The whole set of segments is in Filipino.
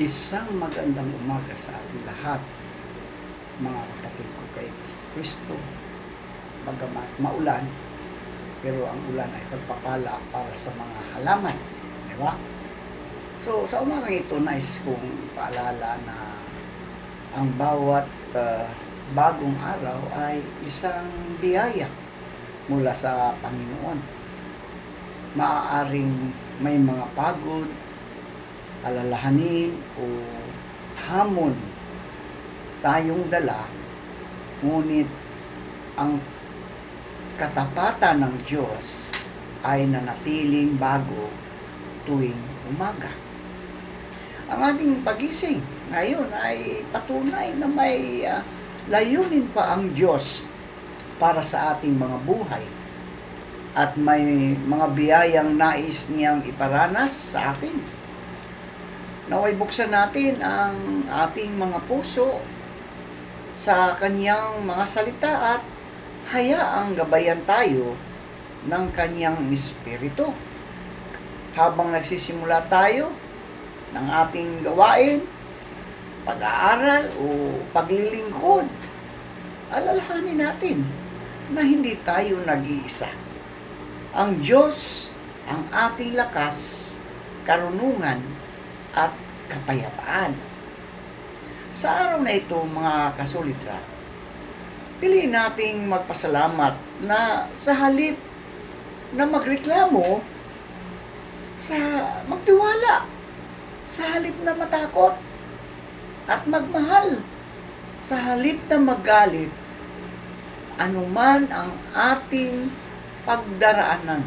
Isang magandang umaga sa ating lahat, mga kapatid ko kay Kristo. Bagamat maulan, pero ang ulan ay pagpapala para sa mga halaman. Di ba? So, sa umagang ito, nais kong ipaalala na ang bawat bagong araw ay isang biyaya mula sa Panginoon. Maaaring may mga pagod, alalahanin o hamon tayong dala, ngunit ang katapatan ng Diyos ay nanatiling bago tuwing umaga. Ang ating pagising ngayon ay patunay na may layunin pa ang Diyos para sa ating mga buhay at may mga biyayang nais niyang iparanas sa atin. Naway buksan natin ang ating mga puso sa kaniyang mga salita at hayaang gabayan tayo ng kaniyang espiritu. Habang nagsisimula tayo ng ating gawain, pag-aaral o paglilingkod, alalahanin natin na hindi tayo nag-iisa. Ang Diyos ang ating lakas, karunungan, at kapayapaan. Sa araw na ito, mga kasolidra, piliin nating magpasalamat na sa halip na magreklamo, magtiwala, sa halip na matakot at magmahal, sa halip na magalit, anuman ang ating pagdaraanan,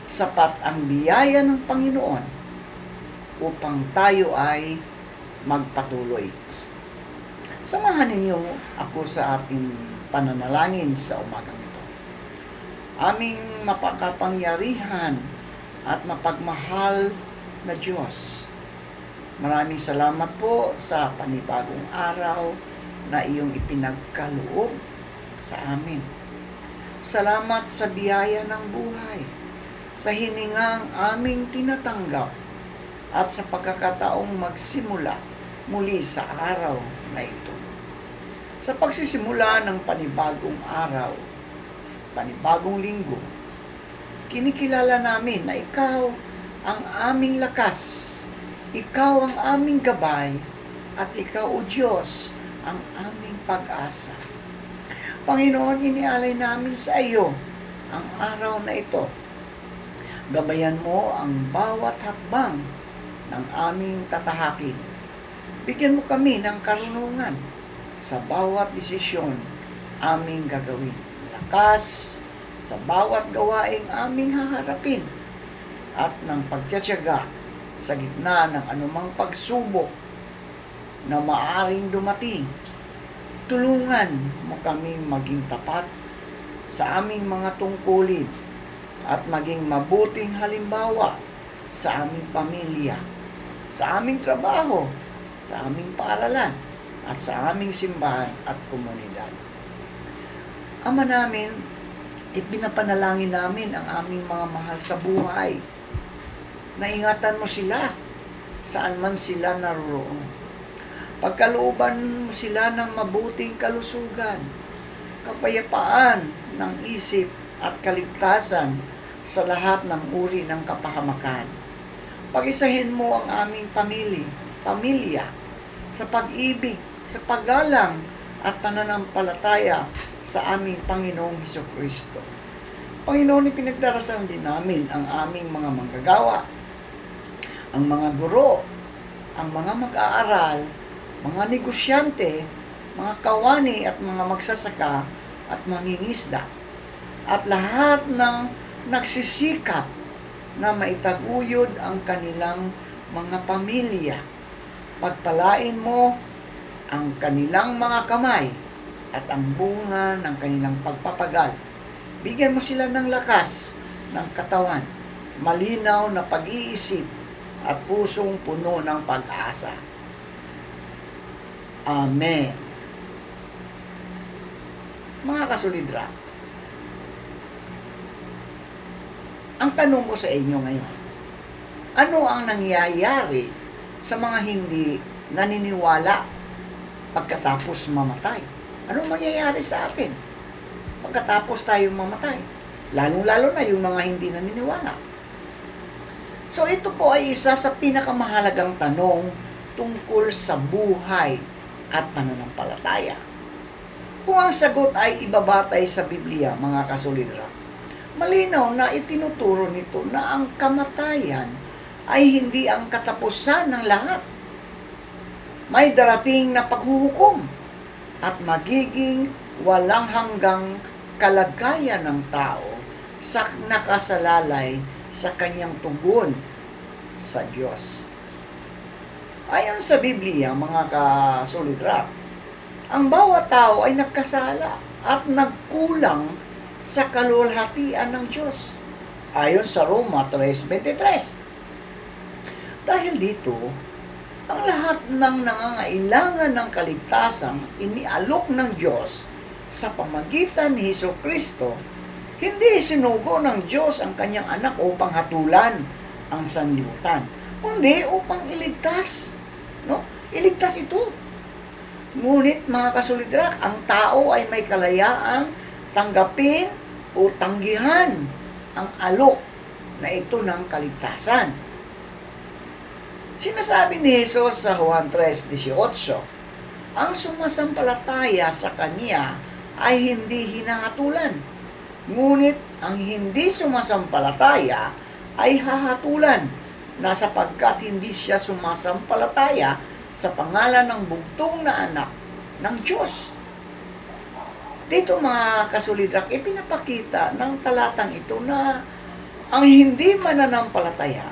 sapat ang biyaya ng Panginoon upang tayo ay magpatuloy. Samahan ninyo ako sa ating pananalangin sa umagang ito. Aming mapakapangyarihan at mapagmahal na Diyos, maraming salamat po sa panibagong araw na iyong ipinagkaloob sa amin. Salamat sa biyaya ng buhay, sa hiningang aming tinatanggap, at sa pagkakataong magsimula muli sa araw na ito. Sa pagsisimula ng panibagong araw, panibagong linggo, kinikilala namin na Ikaw ang aming lakas, Ikaw ang aming gabay, at Ikaw, O Diyos, ang aming pag-asa. Panginoon, inialay namin sa iyo ang araw na ito. Gabayan mo ang bawat hakbang ng aming tatahakin. Bigyan mo kami ng karunungan sa bawat desisyon aming gagawin. Lakas sa bawat gawaing aming haharapin at ng pagtitiyaga sa gitna ng anumang pagsubok na maaring dumating. Tulungan mo kami maging tapat sa aming mga tungkulin at maging mabuting halimbawa sa aming pamilya, sa aming trabaho, sa aming paaralan, at sa aming simbahan at komunidad. Ama namin, ipinapanalangin namin ang aming mga mahal sa buhay. Naingatan mo sila, saan man sila naroon. Pagkalooban mo sila ng mabuting kalusugan, kapayapaan ng isip at kaligtasan sa lahat ng uri ng kapahamakan. Pag-isahin mo ang aming pamilya sa pag-ibig, sa paggalang at pananampalataya sa aming Panginoong Hesukristo. Panginoon, ipinagdarasal din namin ang aming mga manggagawa, ang mga guro, ang mga mag-aaral, mga negosyante, mga kawani at mga magsasaka at mangingisda, at lahat ng nagsisikap na maitaguyod ang kanilang mga pamilya. Pagpalain mo ang kanilang mga kamay at ang bunga ng kanilang pagpapagal. Bigyan mo sila ng lakas ng katawan, malinaw na pag-iisip at pusong puno ng pag-asa. Amen. Mga kasolidra, ang tanong ko sa inyo ngayon, ano ang nangyayari sa mga hindi naniniwala pagkatapos mamatay. Ano mangyayari sa atin pagkatapos tayo mamatay? Lalong-lalo na yung mga hindi naniniwala. So ito po ay isa sa pinakamahalagang tanong tungkol sa buhay at pananampalataya. Kung ang sagot ay ibabatay sa Biblia, mga kasolidra, malinaw na itinuturo nito na ang kamatayan ay hindi ang katapusan ng lahat. May darating na paghuhukom at magiging walang hanggang kalagayan ng tao sa nakasalalay sa kanyang tugon sa Diyos. Ayon sa Biblia, mga kasolidra, ang bawat tao ay nagkasala at nagkulang sa kalulhatian ng Diyos. Ayon sa Roma 3:23. Dahil dito, ang lahat ng nangangailangan ng kaligtasang inialok ng Diyos sa pamagitan ni Hesukristo. Hindi sinugo ng Diyos ang kanyang anak upang hatulan ang sanlibutan, kundi upang iligtas. No? Iligtas ito. Ngunit mga kasolidra, ang tao ay may kalayaang tanggapin o tanggihan ang alok na ito ng kaligtasan. Sinasabi ni Jesus sa Juan 3:18, ang sumasampalataya sa Kanya ay hindi hinahatulan, ngunit ang hindi sumasampalataya ay hahatulan, na sapagkat hindi siya sumasampalataya sa pangalan ng bugtong na anak ng Diyos. Dito mga kasolidrak, ipinapakita ng talatang ito na ang hindi mananampalataya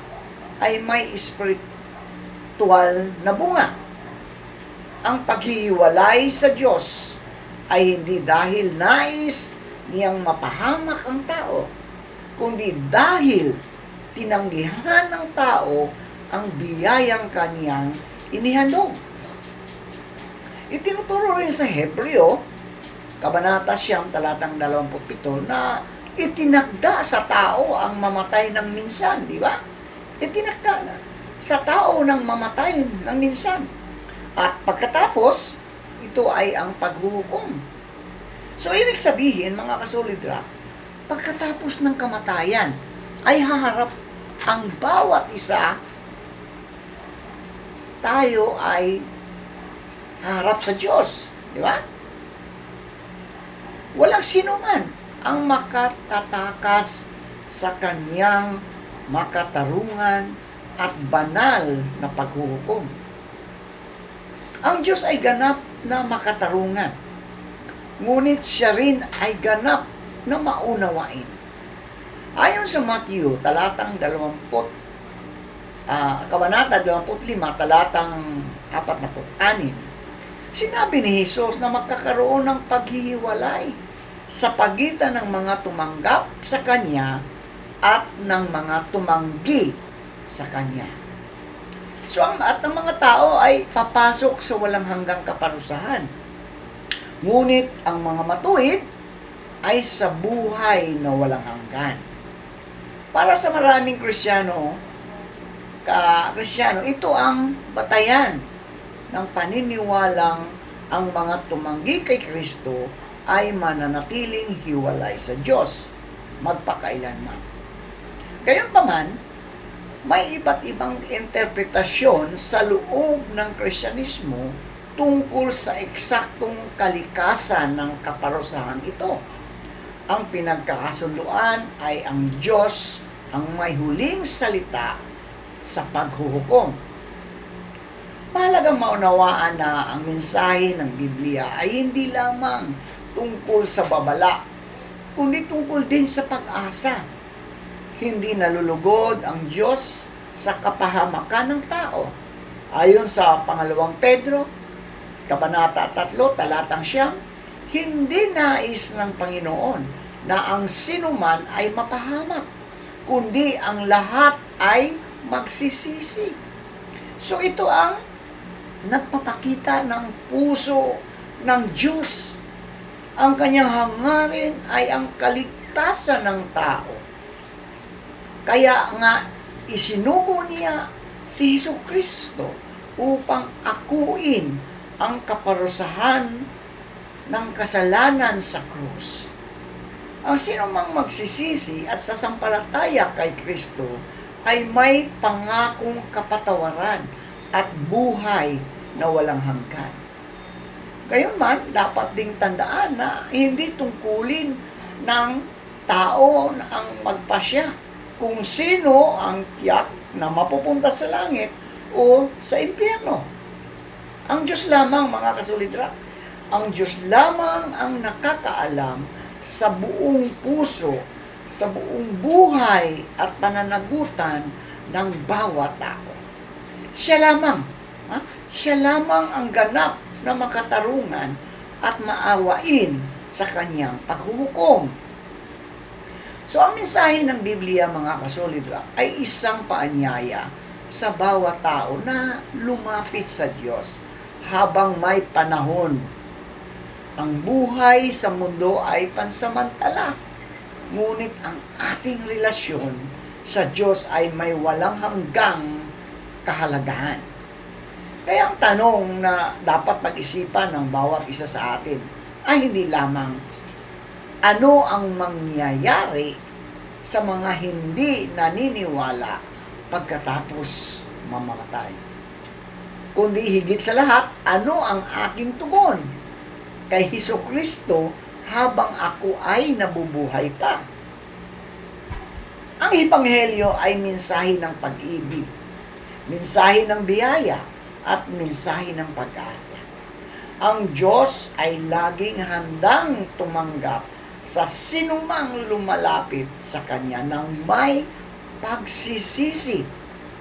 ay may espiritual na bunga. Ang paghihiwalay sa Diyos ay hindi dahil nais niyang mapahamak ang tao, kundi dahil tinanggihan ng tao ang biyayang kaniyang inihandog. Itinuturo rin sa Hebreo, Kabanata 9, talatang 27, na itinakda sa tao ang mamatay ng minsan, di ba? Itinakda na sa tao ng mamatay ng minsan. At pagkatapos, ito ay ang paghuhukom. So, ibig sabihin, mga kasolidra, pagkatapos ng kamatayan, ay haharap ang bawat isa, tayo ay harap sa Diyos. Di ba? Walang sino man ang makatatakas sa kanyang makatarungan at banal na paghuhukom. Ang Diyos ay ganap na makatarungan, ngunit siya rin ay ganap na maunawain. Ayon sa Matthew, talatang 20, Kabanata 25, talatang 46, sinabi ni Jesus na magkakaroon ng paghihiwalay sa pagitan ng mga tumanggap sa Kanya at ng mga tumanggi sa Kanya. So, ang mga tao ay papasok sa walang hanggang kaparusahan. Ngunit ang mga matuwid ay sa buhay na walang hanggan. Para sa maraming Kristiyano, ito ang batayan ng paniniwalang ang mga tumanggi kay Kristo ay mananatiling hiwalay sa Diyos magpakailanman. Gayunpaman, may iba't ibang interpretasyon sa loob ng Kristyanismo tungkol sa eksaktong kalikasan ng kaparusahan ito. Ang pinagkakasunduan ay ang Diyos ang may huling salita sa paghuhukom. Mahalagang maunawaan na ang mensahe ng Biblia ay hindi lamang tungkol sa babala, kundi tungkol din sa pag-asa. Hindi nalulugod ang Diyos sa kapahamakan ng tao. Ayon sa 2 Pedro, Kabanata 3, talatang 9, hindi nais ng Panginoon na ang sinuman ay mapahamak, kundi ang lahat ay magsisisi. So ito ang nagpapakita ng puso ng Diyos. Ang kanyang hangarin ay ang kaligtasan ng tao. Kaya nga isinugo niya si Jesucristo upang akuin ang kaparusahan ng kasalanan sa krus. Ang sinumang magsisisi at sasampalataya kay Kristo ay may pangakong kapatawaran at buhay na walang hanggan. Gayunman, dapat ding tandaan na hindi tungkulin ng tao ang magpasya kung sino ang tiyak na mapupunta sa langit o sa impyerno. Ang Diyos lamang, mga kasolidra, ang Diyos lamang ang nakakaalam sa buong puso, sa buong buhay at pananagutan ng bawat tao. Siya lamang, siya lamang ang ganap na makatarungan at maawain sa kanyang paghuhukom. So, ang mensahe ng Biblia, mga kasolidra, ay isang paanyaya sa bawat tao na lumapit sa Diyos habang may panahon. Ang buhay sa mundo ay pansamantala, ngunit ang ating relasyon sa Diyos ay may walang hanggang kahalagahan. Kaya ang tanong na dapat pag-isipan ng bawat isa sa atin ay hindi lamang ano ang mangyayari sa mga hindi naniniwala pagkatapos mamamatay, kundi higit sa lahat, ano ang aking tugon kay Jesucristo habang ako ay nabubuhay pa. Ang Ebanghelyo ay mensahe ng pag-ibig, mensahe ng biyaya, at mensahe ng pag-asa. Ang Diyos ay laging handang tumanggap sa sinumang lumalapit sa Kanya ng may pagsisisi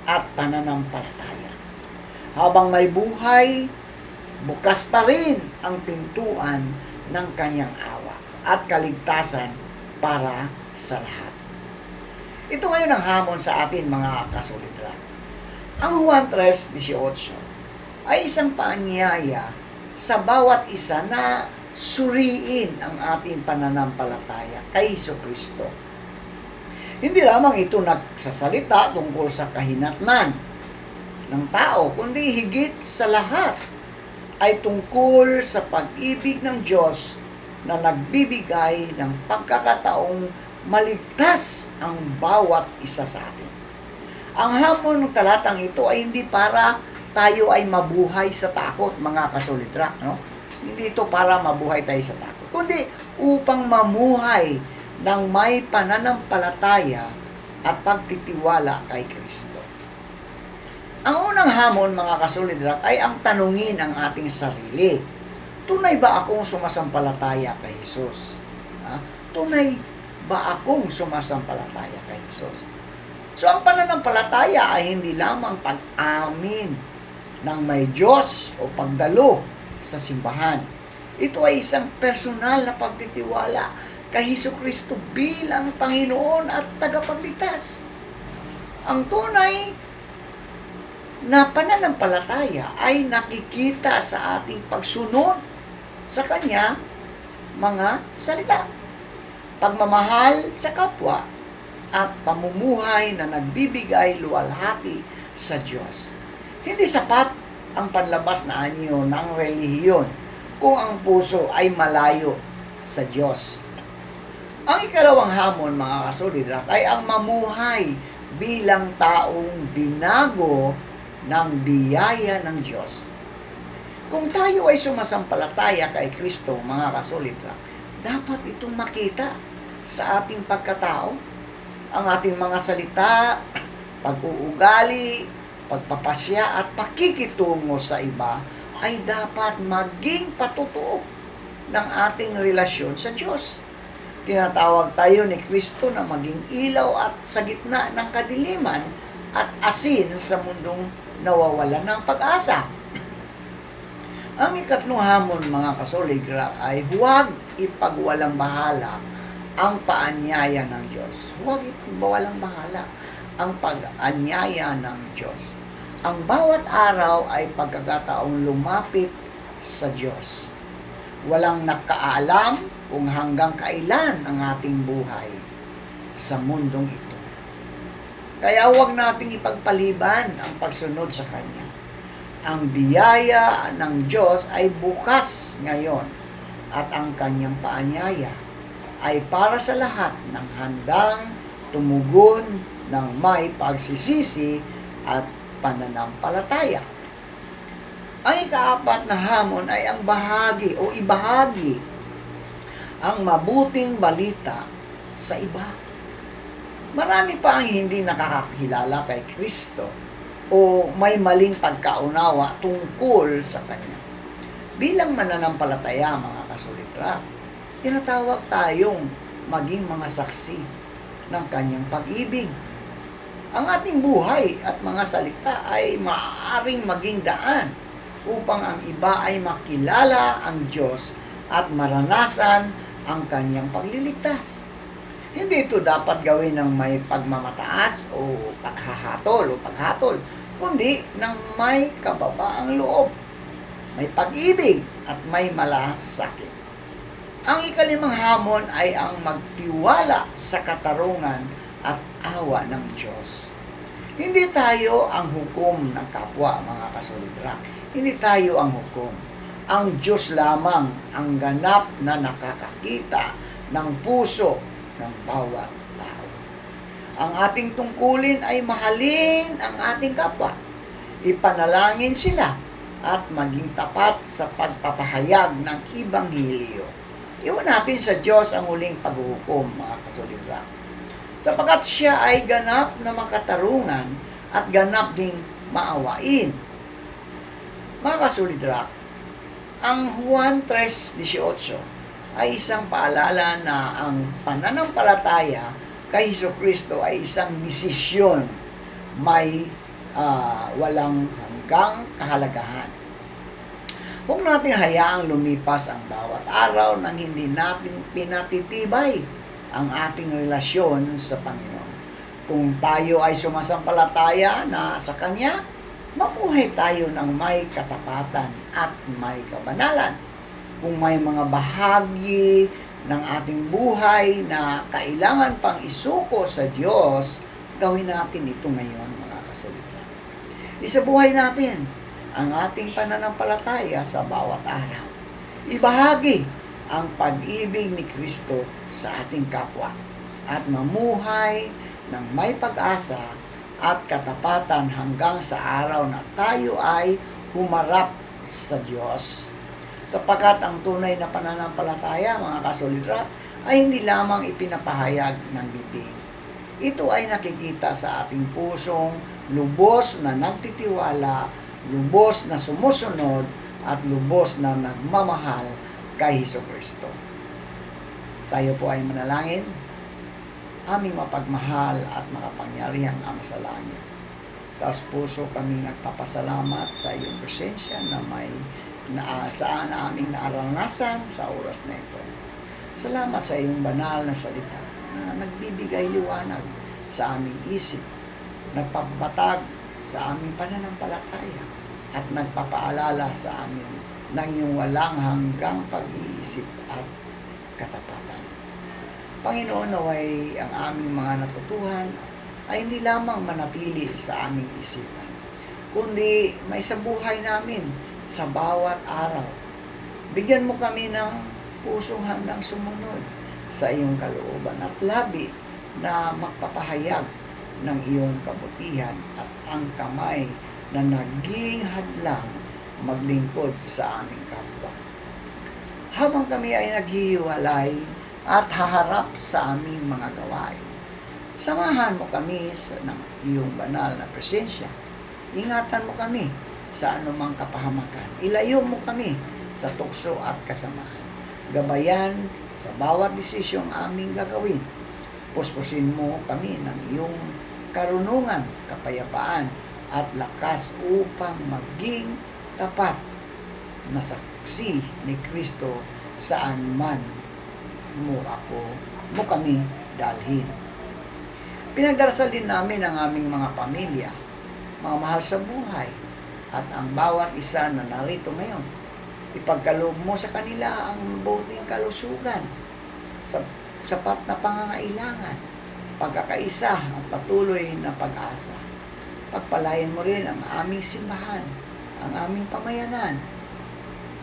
at pananampalataya. Habang may buhay, bukas pa rin ang pintuan ng Kanyang awa at kaligtasan para sa lahat. Ito ngayon ang hamon sa atin, mga kasolidra. Ang Juan 3:18 ay isang paanyaya sa bawat isa na suriin ang ating pananampalataya kay Jesucristo. Hindi lamang ito nagsasalita tungkol sa kahinatnan ng tao, kundi higit sa lahat ay tungkol sa pag-ibig ng Diyos na nagbibigay ng pagkakataong maligtas ang bawat isa sa atin. Ang hamon ng talatang ito ay hindi para tayo ay mabuhay sa takot, mga kasolidra, no? Hindi ito para mabuhay tayo sa takot, kundi upang mamuhay ng may pananampalataya at pagtitiwala kay Kristo. Ang unang hamon, mga kasolidra, ay ang tanungin ang ating sarili. Tunay ba akong sumasampalataya kay Jesus? Tunay ba akong sumasampalataya kay Jesus? So, ang pananampalataya ay hindi lamang pag-amin ng may Diyos o pagdalo sa simbahan. Ito ay isang personal na pagtitiwala kay Jesucristo bilang Panginoon at tagapagligtas. Ang tunay na pananampalataya ay nakikita sa ating pagsunod sa Kanya mga salita, pagmamahal sa kapwa, at pamumuhay na nagbibigay luwalhati sa Diyos. Hindi sapat ang panlabas na anyo ng relihiyon kung ang puso ay malayo sa Diyos. Ang ikalawang hamon, mga kasolidra, ay ang mamuhay bilang taong binago ng biyaya ng Diyos. Kung tayo ay sumasampalataya kay Kristo, mga kasolidra, dapat itong makita sa ating pagkatao, ang ating mga salita, pag-uugali, pagpapasya at pakikitungo sa iba ay dapat maging patutuo ng ating relasyon sa Diyos. Tinatawag tayo ni Kristo na maging ilaw at sa gitna ng kadiliman at asin sa mundong nawawalan ng pag-asa. Ang ikatlong hamon, mga kasolidra, ay huwag ipagwalang bahala ang paanyaya ng Diyos. Huwag ipagwalang bahala ang pag-anyaya ng Diyos. Ang bawat araw ay pagkakataong lumapit sa Diyos. Walang nakaalam kung hanggang kailan ang ating buhay sa mundong ito. Kaya huwag nating ipagpaliban ang pagsunod sa Kanya. Ang biyaya ng Diyos ay bukas ngayon at ang Kanyang paanyaya ay para sa lahat ng handang tumugon ng may pagsisisi at pananampalataya. Ang ikaapat na hamon ay ang bahagi o ibahagi ang mabuting balita sa iba. Marami pa ang hindi nakakakilala kay Kristo o may maling pagkaunawa tungkol sa Kanya. Bilang mananampalataya, mga kasulitra, tinatawag tayong maging mga saksi ng Kanyang pag-ibig. Ang ating buhay at mga salita ay maaaring maging daan upang ang iba ay makilala ang Diyos at maranasan ang Kanyang pagliligtas. Hindi ito dapat gawin ng may pagmamataas o paghatol, kundi ng may kababaang loob, may pag-ibig at may malasakit. Ang ikalimang hamon ay ang magtiwala sa katarungan at awa ng Diyos. Hindi tayo ang hukom ng kapwa, mga kasolidrak. Hindi tayo ang hukom. Ang Diyos lamang ang ganap na nakakakita ng puso ng bawat tao. Ang ating tungkulin ay mahalin ang ating kapwa, ipanalangin sila, at maging tapat sa pagpapahayag ng Ibanghilyo. Iwan natin sa Diyos ang huling paghuhukom, mga kasolidrak, sapagkat siya ay ganap na makatarungan at ganap ding maawain. Mga kasolidrak, ang Juan 3:18 ay isang paalala na ang pananampalataya kay Hesukristo ay isang desisyon may walang hanggang kahalagahan. Huwag natin hayaang lumipas ang bawat araw nang hindi natin pinatitibay ang ating relasyon sa Panginoon. Kung tayo ay sumasampalataya na sa Kanya, mamuhay tayo ng may katapatan at may kabanalan. Kung may mga bahagi ng ating buhay na kailangan pang isuko sa Diyos, gawin natin ito ngayon, mga kasolidrak. Isabuhay natin ang ating pananampalataya sa bawat araw. Ibahagi ang pag-ibig ni Kristo sa ating kapwa at mamuhay ng may pag-asa at katapatan hanggang sa araw na tayo ay humarap sa Diyos. Sapagkat ang tunay na pananampalataya, mga kasolidrak, ay hindi lamang ipinapahayag ng bibig. Ito ay nakikita sa ating pusong lubos na nagtitiwala, lubos na sumusunod, at lubos na nagmamahal kay Hesukristo. Tayo po ay manalangin. Aming mapagmahal at makapangyarihang Ama sa langit, taos puso kaming nagpapasalamat sa iyong presensya na may saan aming naaranasan sa oras na ito. Salamat sa iyong banal na salita na nagbibigay liwanag sa aming isip, nagpapatatag sa aming pananampalataya, at nagpapaalala sa amin ng iyong walang hanggang pag-iisip at katapatan. Panginoon, naway ang aming mga natutuhan ay hindi lamang manatili sa aming isipan, kundi may sa buhay namin sa bawat araw. Bigyan mo kami ng pusong handang sumunod sa iyong kalooban at labi na magpapahayag ng iyong kabutihan at ang kamay na naging hadlang maglingkod sa aming kapwa. Habang kami ay naghihiwalay at haharap sa aming mga gawain, samahan mo kami ng iyong banal na presensya. Ingatan mo kami sa anumang kapahamakan. Ilayo mo kami sa tukso at kasamaan. Gabayan sa bawat desisyong aming gagawin. Puspusin mo kami ng iyong karunungan, kapayapaan, at lakas upang maging tapat na saksi ni Kristo saan man mo kami dalhin. Pinagdarasal din namin ang aming mga pamilya, mga mahal sa buhay, at ang bawat isa na narito ngayon. Ipagkaloob mo sa kanila ang mabuting kalusugan, sapat na pangangailangan, pagkakaisa at patuloy na pag-asa. Pagpalain mo rin ang aming simbahan, ang aming pamayanan,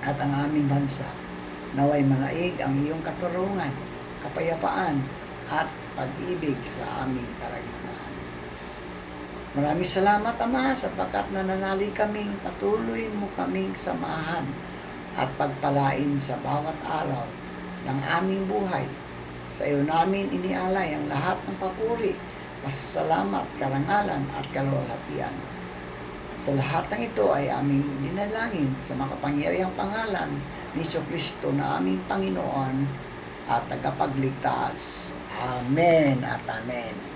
at ang aming bansa. Naway manaig ang iyong katurungan, kapayapaan, at pag-ibig sa aming kalagitnaan. Maraming salamat, Ama, sapagkat nananalig kaming patuloy mo kaming samahan at pagpalain sa bawat araw ng aming buhay. Sa iyo namin inialay ang lahat ng papuri, pasasalamat, karangalan at kaluwalhatian. Sa lahat ng ito ay aming dinalangin sa makapangyarihang pangalan ni Jesucristo na aming Panginoon at tagapagligtas. Amen at amen.